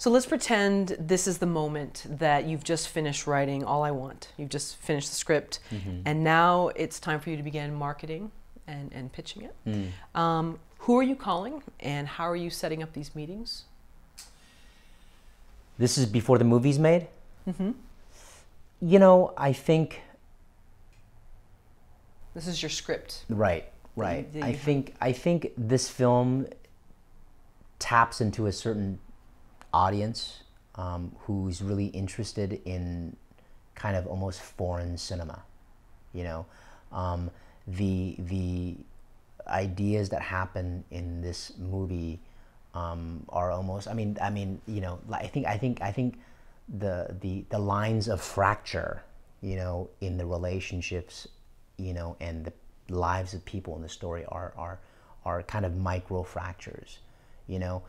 So let's pretend this is the moment that you've just finished writing All I Want. You've just finished the script, and now it's time for you to begin marketing and pitching it. Who are you calling, and how are you setting up these meetings? This is before the movie's made? You know, I think... This is your script. Right. I think this film taps into a certain audience who's really interested in kind of almost foreign cinema. You know, the ideas that happen in this movie are almost. I mean, you know, I think the lines of fracture, you know, in the relationships, you know, and the lives of people in the story are kind of micro fractures, you know,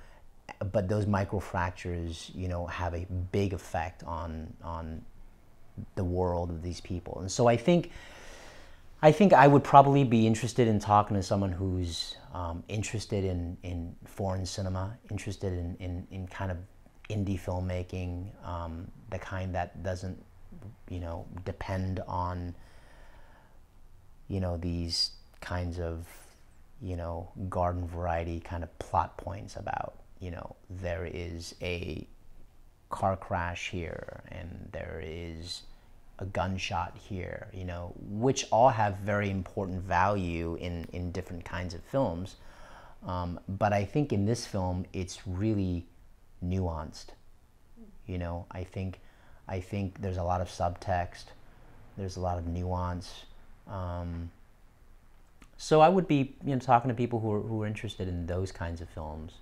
but those micro fractures, you know, have a big effect on the world of these people. And so I think I would probably be interested in talking to someone who's interested in foreign cinema, interested in kind of indie filmmaking, the kind that doesn't, you know, depend on, you know, these kinds of, you know, garden variety kind of plot points about, you know, there is a car crash here and there is a gunshot here, you know, which all have very important value in different kinds of films. But I think in this film, it's really nuanced. You know, I think there's a lot of subtext, there's a lot of nuance. So I would be, you know, talking to people who are interested in those kinds of films.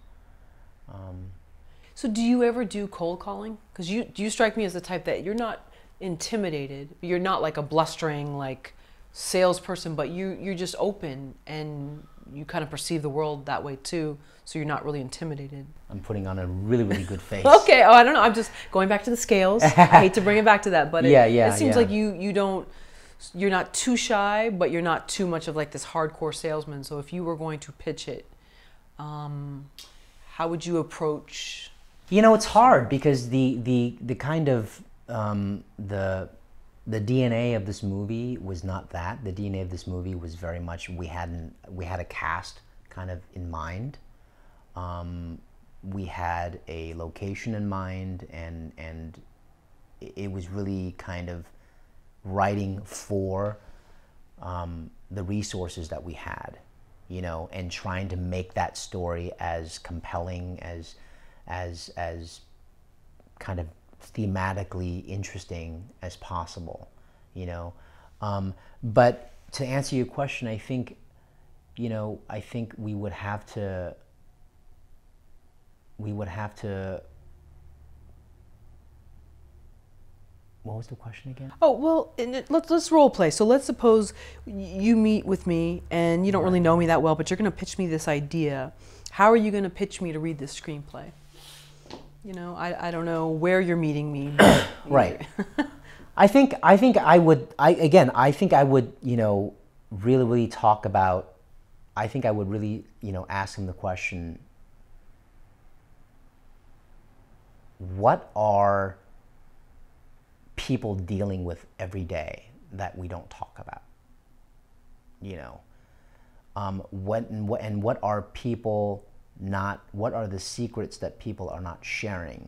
So do you ever do cold calling? Because you strike me as the type that you're not intimidated. You're not like a blustering like salesperson, but you're just open and you kind of perceive the world that way too. So you're not really intimidated. I'm putting on a really, really good face. Okay. Oh, I don't know. I'm just going back to the scales. I hate to bring it back to that, but it seems like you're not too shy, but you're not too much of like this hardcore salesman. So if you were going to pitch it, how would you approach? You know, it's hard because the kind of the DNA of this movie was not that. The DNA of this movie was very much we had a cast kind of in mind. We had a location in mind, and it was really kind of writing for the resources that we had, you know, and trying to make that story as compelling, as kind of thematically interesting as possible, you know. But to answer your question, I think, you know, I think we would have to what was the question again? Oh, well, let's role play. So let's suppose you meet with me and you don't really know me that well, but you're going to pitch me this idea. How are you going to pitch me to read this screenplay? You know, I don't know where you're meeting me. Right. I think I would, you know, really talk about, I think I would really, you know, ask him the question, what are people dealing with every day that we don't talk about? You know, what are people not, what are the secrets that people are not sharing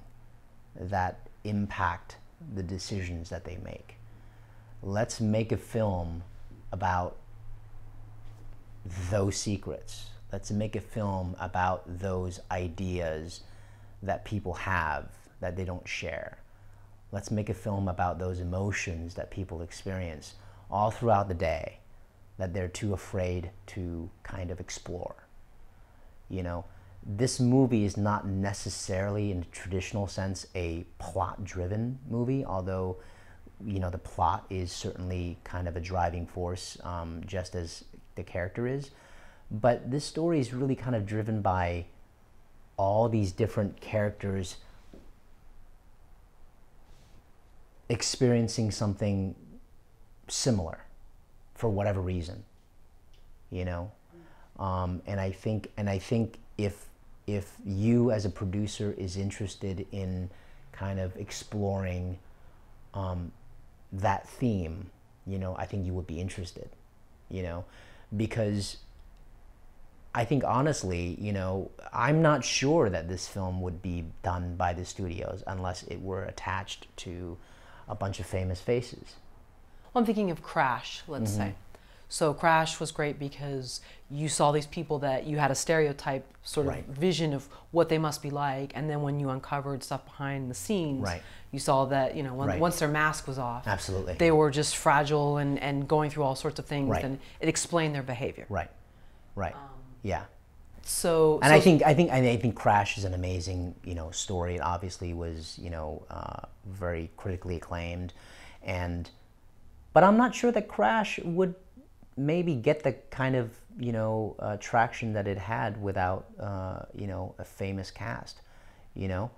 that impact the decisions that they make? Let's make a film about those secrets. Let's make a film about those ideas that people have that they don't share. Let's make a film about those emotions that people experience all throughout the day that they're too afraid to kind of explore. You know, this movie is not necessarily, in the traditional sense, a plot-driven movie, although, you know, the plot is certainly kind of a driving force, just as the character is. But this story is really kind of driven by all these different characters experiencing something similar for whatever reason, you know. And I think if if you as a producer is interested in kind of exploring that theme, you know, I think you would be interested, you know, because I think honestly, you know, I'm not sure that this film would be done by the studios unless it were attached to a bunch of famous faces. Well, I'm thinking of Crash, let's say. So Crash was great because you saw these people that you had a stereotype sort of vision of what they must be like, and then when you uncovered stuff behind the scenes, you saw that, you know, once their mask was off, they were just fragile and going through all sorts of things, and it explained their behavior. Yeah. So, and I think Crash is an amazing, you know, story. It obviously was, you know, very critically acclaimed, but I'm not sure that Crash would maybe get the kind of, you know, traction that it had without, you know, a famous cast, you know.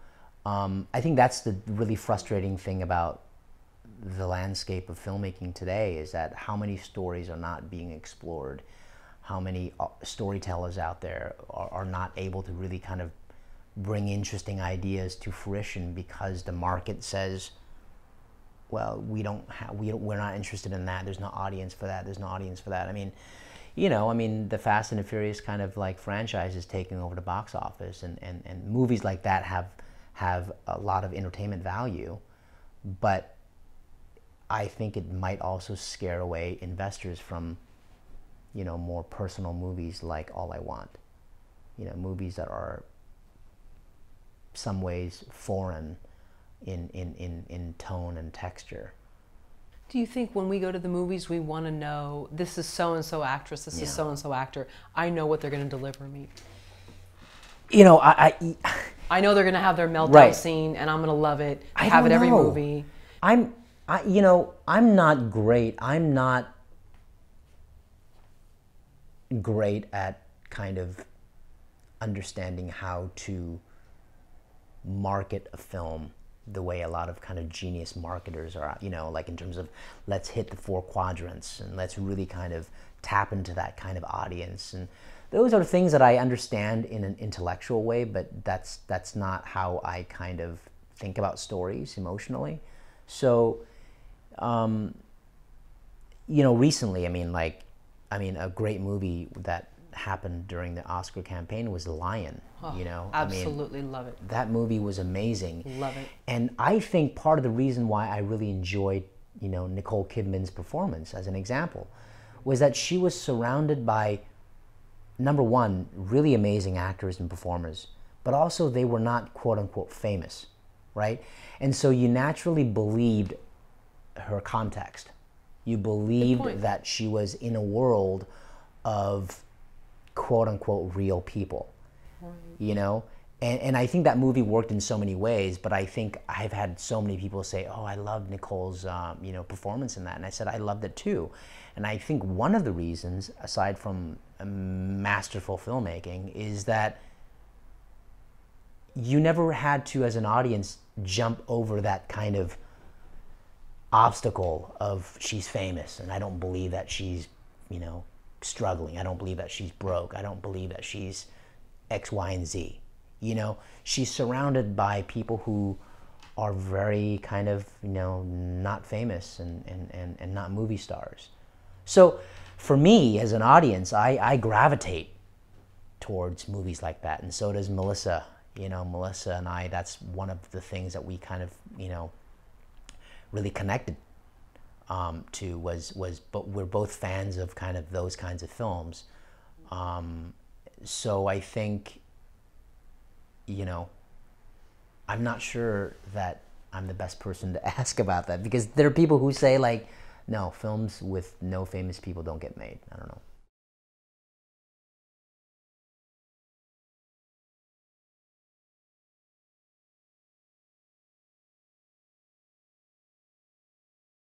I think that's the really frustrating thing about the landscape of filmmaking today, is that how many stories are not being explored, how many storytellers out there are not able to really kind of bring interesting ideas to fruition because the market says, well, we're not interested in that. There's no audience for that. There's no audience for that. I mean, you know, I mean, the Fast and the Furious kind of like franchise is taking over the box office, and movies like that have a lot of entertainment value, but I think it might also scare away investors from, you know, more personal movies like All I Want. You know, movies that are some ways foreign in tone and texture. Do you think when we go to the movies we want to know, this is so-and-so actress, this is so-and-so actor, I know what they're going to deliver me? You know, I know they're going to have their meltdown scene and I'm going to love it. I have it every movie. You know, I'm not great at kind of understanding how to market a film the way a lot of kind of genius marketers are, you know, like in terms of let's hit the 4 quadrants and let's really kind of tap into that kind of audience. And those are things that I understand in an intellectual way, but that's not how I kind of think about stories emotionally. So, you know, recently, I mean, a great movie that happened during the Oscar campaign was Lion. You know, absolutely love it. That movie was amazing. Love it. And I think part of the reason why I really enjoyed, you know, Nicole Kidman's performance, as an example, was that she was surrounded by, number one, really amazing actors and performers, but also they were not quote unquote famous, right? And so you naturally believed her context. You believed that she was in a world of quote unquote real people, you know? And I think that movie worked in so many ways, but I think I've had so many people say, oh, I love Nicole's you know, performance in that. And I said, I loved it too. And I think one of the reasons, aside from masterful filmmaking, is that you never had to, as an audience, jump over that kind of obstacle of she's famous and I don't believe that she's, you know, struggling. I don't believe that she's broke. I don't believe that she's X, Y, and Z. You know, she's surrounded by people who are very kind of, you know, not famous and not movie stars. So for me, as an audience, I gravitate towards movies like that. And so does Melissa. You know, Melissa and I, that's one of the things that we kind of, you know, really connected to but we're both fans of kind of those kinds of films. So I think, you know, I'm not sure that I'm the best person to ask about that, because there are people who say like, no, films with no famous people don't get made. I don't know.